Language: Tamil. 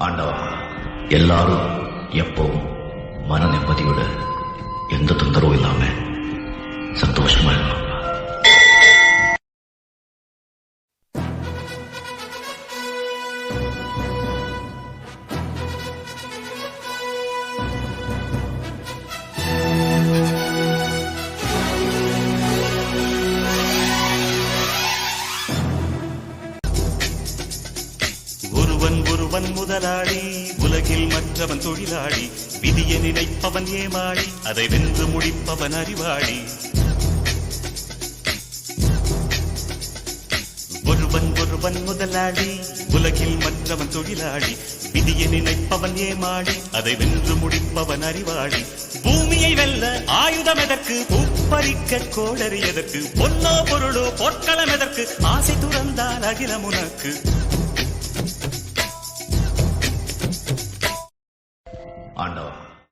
ஆண்டவா, எல்லாரும் எப்பவும் மன நிம்மதியோட எந்த தொந்தரவும் இல்லாம சந்தோஷமா இருக்கணும். ஒருவன் முதலாளி, உலகில் மற்றவன் தொழிலாளி, விதியை நினைப்பவன் ஏமாளி, அதை வென்று முடிப்பவன் அறிவாளி. ஒருவன் முதலாளி, உலகில் மற்றவன் தொழிலாளி, விதியை நினைப்பவன் ஏமாளி, அதை வென்று முடிப்பவன் அறிவாளி. பூமியை வெல்ல ஆயுதம் எதற்கு, பூப்பறிக்க கோடரி எதற்கு, பொன்னோ பொருளோ பொற்களம் எதற்கு, ஆசை துறந்தால் அகிலம் உனக்கு. ஆண்டவா,